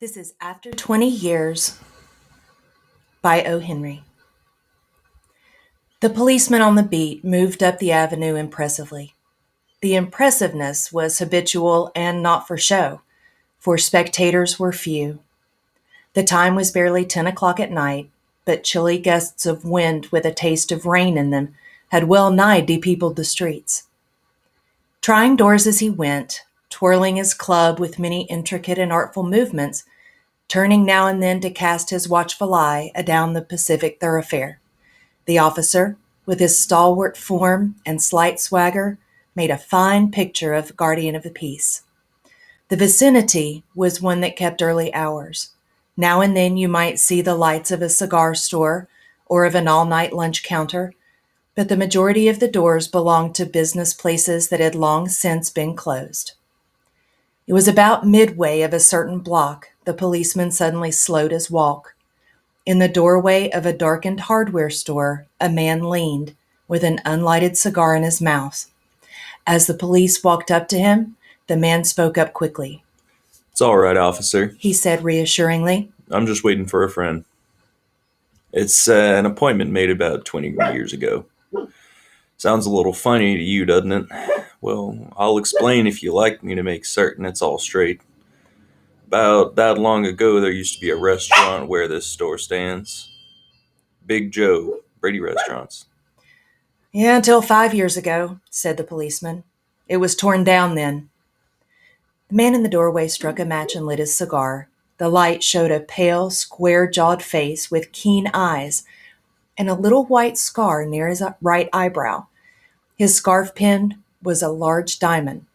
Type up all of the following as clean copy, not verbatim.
This is After 20 Years by O. Henry. The policeman on the beat moved up the avenue impressively. The impressiveness was habitual and not for show, for spectators were few. The time was barely 10 o'clock at night, but chilly gusts of wind with a taste of rain in them had well nigh depeopled the streets. Trying doors as he went, twirling his club with many intricate and artful movements, turning now and then to cast his watchful eye adown the Pacific thoroughfare. The officer, with his stalwart form and slight swagger, made a fine picture of guardian of the peace. The vicinity was one that kept early hours. Now and then you might see the lights of a cigar store or of an all-night lunch counter, but the majority of the doors belonged to business places that had long since been closed. It was about midway of a certain block the policeman suddenly slowed his walk. In the doorway of a darkened hardware store, a man leaned, with an unlighted cigar in his mouth. As the police walked up to him, the man spoke up quickly. "It's all right, officer," he said reassuringly. "I'm just waiting for a friend. It's an appointment made about 20 years ago. Sounds a little funny to you, doesn't it? Well, I'll explain if you like me to make certain it's all straight. About that long ago, there used to be a restaurant where this store stands. Big Joe, Brady Restaurants." Yeah, until 5 years ago, said the policeman. It was torn down then. The man in the doorway struck a match and lit his cigar. The light showed a pale, square-jawed face with keen eyes and a little white scar near his right eyebrow. His scarf pin was a large diamond,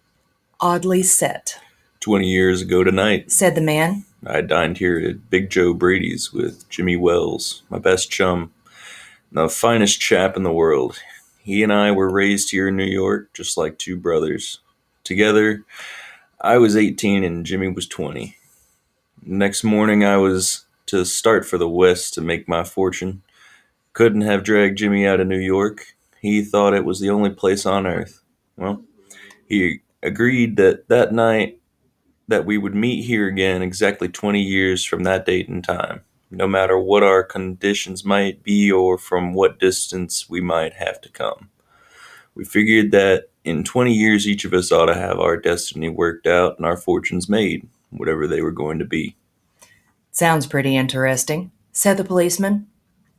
oddly set. 20 years ago tonight, said the man. I dined here at Big Joe Brady's with Jimmy Wells, my best chum, the finest chap in the world. He and I were raised here in New York, just like two brothers. Together, I was 18 and Jimmy was 20. Next morning, I was to start for the West to make my fortune. Couldn't have dragged Jimmy out of New York. He thought it was the only place on earth. Well, he agreed that night that we would meet here again exactly 20 years from that date and time, no matter what our conditions might be or from what distance we might have to come. We figured that in 20 years each of us ought to have our destiny worked out and our fortunes made, whatever they were going to be. Sounds pretty interesting, said the policeman.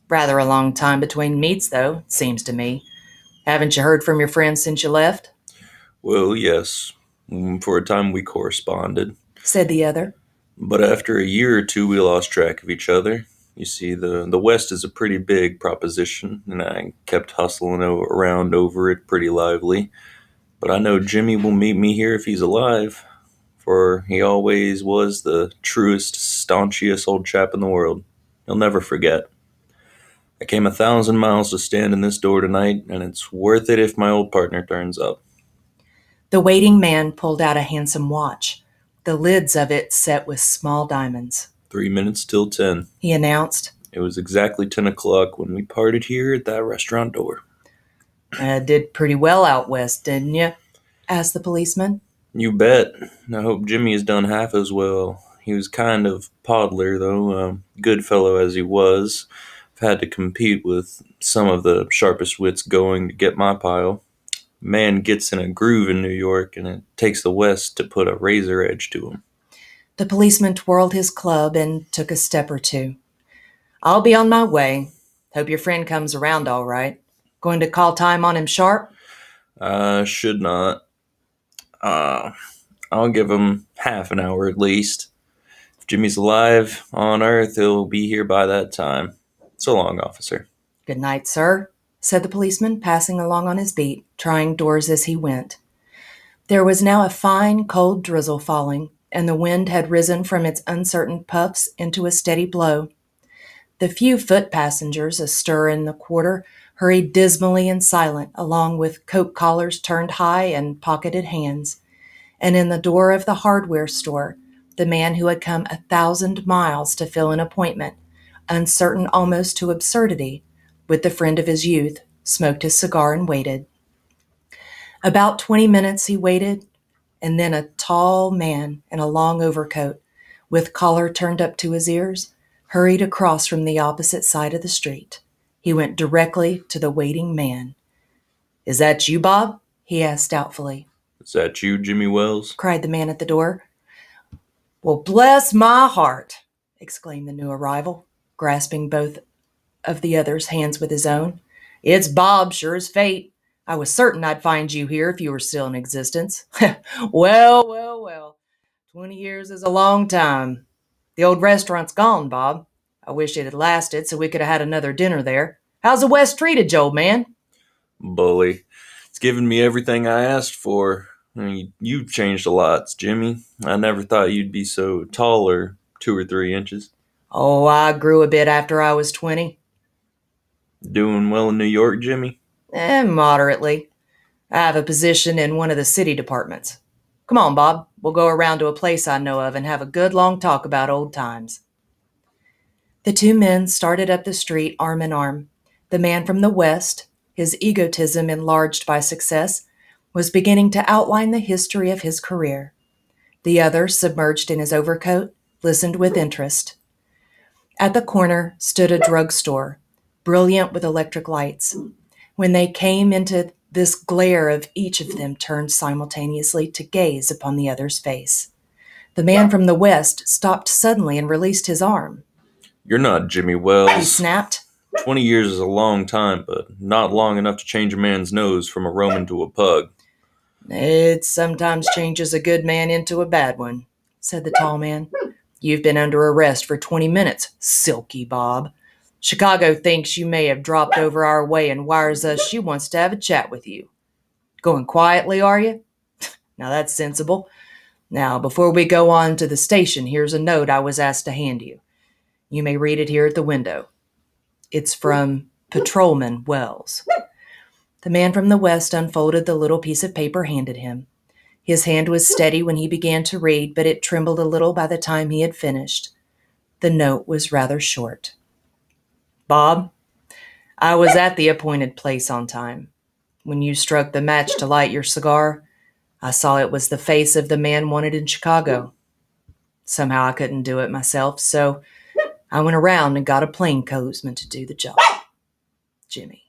Rather a long time between meets, though, it seems to me. Haven't you heard from your friends since you left? Well, yes. For a time we corresponded, said the other. But after a year or two we lost track of each other. You see, the West is a pretty big proposition, and I kept hustling around over it pretty lively. But I know Jimmy will meet me here if he's alive, for he always was the truest, staunchiest old chap in the world. He'll never forget. I came 1,000 miles to stand in this door tonight, and it's worth it if my old partner turns up. The waiting man pulled out a handsome watch, the lids of it set with small diamonds. 3 minutes till 10, he announced. It was exactly 10 o'clock when we parted here at that restaurant door. Did pretty well out west, didn't you? Asked the policeman. You bet. I hope Jimmy has done half as well. He was kind of podler, though, good fellow as he was. I've had to compete with some of the sharpest wits going to get my pile. Man gets in a groove in New York, and it takes the West to put a razor edge to him. The policeman twirled his club and took a step or two. I'll be on my way. Hope your friend comes around all right. Going to call time on him sharp? Should not. I'll give him half an hour at least. If Jimmy's alive on Earth, he'll be here by that time. So long, officer. Good night, sir, said the policeman, passing along on his beat, trying doors as he went. There was now a fine, cold drizzle falling, and the wind had risen from its uncertain puffs into a steady blow. The few foot passengers astir in the quarter hurried dismally and silent along with coat collars turned high and pocketed hands. And in the door of the hardware store, the man who had come 1,000 miles to fill an appointment, uncertain almost to absurdity, with the friend of his youth, smoked his cigar and waited. About 20 minutes he waited, and then a tall man in a long overcoat, with collar turned up to his ears, hurried across from the opposite side of the street. He went directly to the waiting man. "Is that you, Bob?" he asked doubtfully. "Is that you, Jimmy Wells?" Cried the man at the door. "Well, bless my heart!" exclaimed the new arrival, grasping both of the other's hands with his own. "It's Bob, sure as fate. I was certain I'd find you here if you were still in existence." Well, well, well. 20 years is a long time. The old restaurant's gone, Bob. I wish it had lasted so we could have had another dinner there. How's the West treated you, old man? "Bully. It's given me everything I asked for. You've changed a lot, Jimmy. I never thought you'd be so tall, or 2 or 3 inches." Oh, I grew a bit after I was 20. "Doing well in New York, Jimmy?" Moderately. I have a position in one of the city departments. Come on, Bob. We'll go around to a place I know of and have a good long talk about old times. The two men started up the street arm in arm. The man from the West, his egotism enlarged by success, was beginning to outline the history of his career. The other, submerged in his overcoat, listened with interest. At the corner stood a drugstore, brilliant with electric lights. When they came into this glare of each of them turned simultaneously to gaze upon the other's face. The man from the West stopped suddenly and released his arm. "You're not Jimmy Wells," he snapped. 20 years is a long time, but not long enough to change a man's nose from a Roman to a pug." "It sometimes changes a good man into a bad one," said the tall man. "You've been under arrest for 20 minutes, Silky Bob. Chicago thinks you may have dropped over our way and wires us she wants to have a chat with you. Going quietly, are you? Now that's sensible. Now, before we go on to the station, here's a note I was asked to hand you. You may read it here at the window. It's from Patrolman Wells." The man from the West unfolded the little piece of paper handed him. His hand was steady when he began to read, but it trembled a little by the time he had finished. The note was rather short. "Bob, I was at the appointed place on time. When you struck the match to light your cigar, I saw it was the face of the man wanted in Chicago. Somehow I couldn't do it myself, so I went around and got a plainclothesman to do the job. Jimmy."